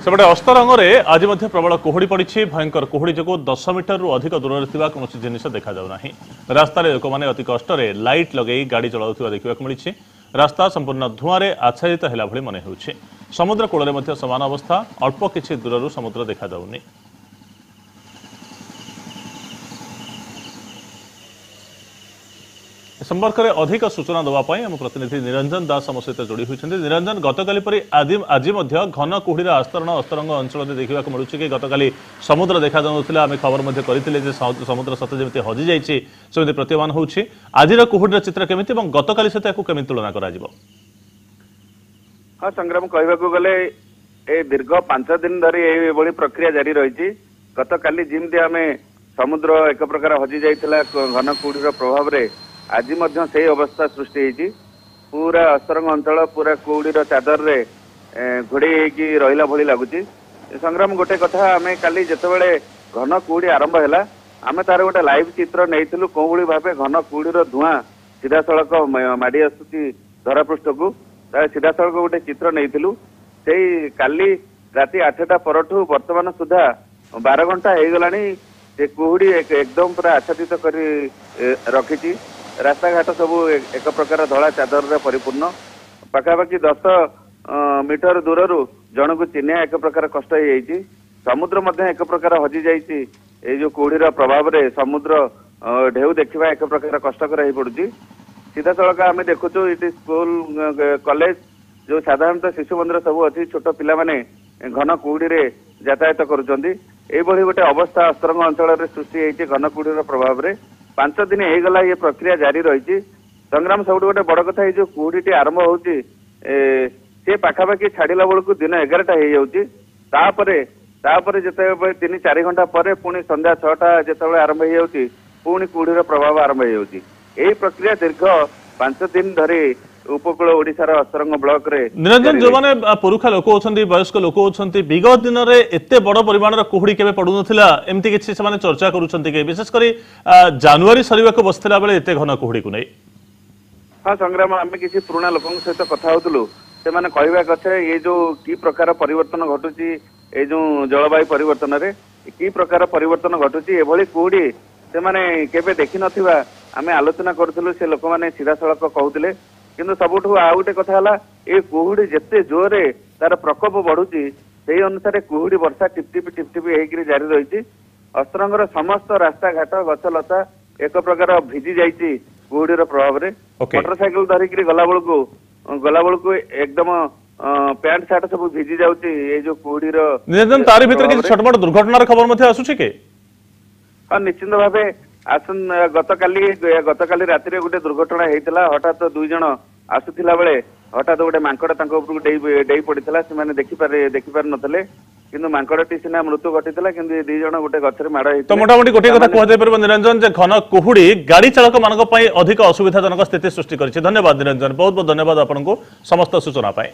सेपटे अस्तरंग में आज प्रबल कुहुड़ी पड़ी भयंकर कुहुड़ी जो 10 मीटर रु अधिक दूर कौन जिन देखा जाऊना रास्तार लोक मैंने अति कष्ट लाइट लगे गाड़ी चलाउथिबा देखा मिली रास्ता संपूर्ण धूआं आच्छादित है भाई मन हो समुद्र कूल में समान अवस्था अल्प किछि दूर समुद्र देखा जाउनी। संपर्क में अधिक सूचना देवाई आम प्रतिनिधि निरंजन दास आम सहित जोड़ी होती। निरंजन गतकाली परी आज घन कुहुड़ीर आस्तरण अस्तरंग अंचल देखा मिलूँ कि गतकाली समुद्र देखा जाऊला आम खबर करते समुद्र सत जमी हजि जाती प्रतीयमान होची आज कुहुड़ीर चित्र केमिति और गतकाली सहित केमी तुलना करा जिवो? हाँ संग्राम कहवाक गले ए दीर्घ 5 दिन धरी ये प्रक्रिया जारी रही। गतकाली जिमती आम समुद्र एक प्रकार हजि जाइथिला घन कुहुड़ीर प्रभाव रे आज से अवस्था सृष्टि होती। पूरा अस्तरंग अंचल पूरा कुहुड़ीर चादर रे घोड़े रहा भली लगुच। संग्राम गोटे कथा आम काली जितेबाला घन कुहुड़ी आरंभ है आम तार गोटे लाइव चित्र नहीं कौन भाव घन कुहुड़ीर धूआं सीधा सड़क माड़ी आसूची धरापृष्ठ को सीधा सड़क गोटे चित्र नहीं से काली राति 8टा परठू वर्तमान सुधा 12 घंटा हो गलानी से कुहुड़ी एकदम पूरा आच्छादित कर रखी। रास्ता घाट सब एक प्रकार धला चादर रे परिपूर्ण पाखापाखि 10 मीटर दूर जन को चिन्ह एक प्रकार कष्ट हो जाइए। समुद्र मध्य एक प्रकार हजि जाइए। ये जो कुहुड़ीर प्रभाव रे समुद्र ढेउ देखा एक प्रकार कष्टकर हो पड़ुची। सीधा सड़क आम देखुचु ये स्कूल कॉलेज जो साधारणतः शिशु मंदिर सब अच्छी छोट पिला माने घन कुहुड़ी रे यातायात करुचंदी। एभली गोटे अवस्था अस्तरंग अंचल सृष्टि होती घन कुहुड़ीर प्रभाव रे 5 दिन होगला ये प्रक्रिया जारी रही। संग्राम सब गोटे बड़ कथा ये जो कुहुड़ी आरंभ होची से पाखापाखि छाड़ा बेलू दिन 11टा हो जापर जिते 3-4 घंटा पर पुणी संध्या 6टा जो आरंभ हो पुणी कुहुड़ीर प्रभाव आरंभ हो प्रक्रिया दीर्घ 5 दिन धरी उपकूल ओडिशार अस्तरंग ब्लॉक रे निरंजन जो माने पुरुखा लोक होछंती वयस्क लोक होछंती विगत दिन रे एते बड़ परिमाणर कुहुड़ी केबे पडु नथिला एम्ति किछि से माने चर्चा करूछंती के विशेष करी जनवरी सरीवा को बसथिला बेले एते घन कुहुड़ी को नै? हाँ संग्राम आम किसी पुराना लोक सहित कथा होतलु से माने कहबा कथा ये जो की प्रकार परिवर्तन घटुची ए जो जलवायु परिवर्तन रे की प्रकार परिवर्तन घटुची एभली कुहुड़ी से माने केबे देखि नथिबा आमे आलोचना करथलु। से लोक माने सीधा सड़क कहउतिले किंतु सबुठू आ गोटे कथा है ये कुहुड़ी जिते जोरे तार प्रकोप बढ़ुची से अनुसार कुहुड़ी वर्षा टिपटिपी होकर जारी रही। अस्तरंगर समस्त रास्ता घाट गछलता एक प्रकार भिजी जाइए कुहुड़ीर प्रभाव रे मोटरसाइकिल धरिकी गला बेलू एकदम पैंट सार्ट सब भिजी जाउची ये जो कुहुड़ीर निरंजन तारि भीतर कि छोटमोट दुर्घटनार खबर मध्ये आसुची के? हाँ निश्चिंत भावे गतकाली राति गोटे दुर्घटना होता हठात 2 जन आसुला बेले हठात गोटे मांकड़ डेई पड़ा से देखिपार नथिले किंतु मांकड़टी सीना मृत्यु घटी कि 2 जन गोटे गछरे माड़ तो मोटामोटी गोटे कथा कहते निरंजन जे घन कुहुड़ी गाड़ी चालक मान अधिक असुविधाजनक स्थिति सृष्टि कर। धन्यवाद निरंजन, बहुत बहुत धन्यवाद आपको समस्त सूचना पाए।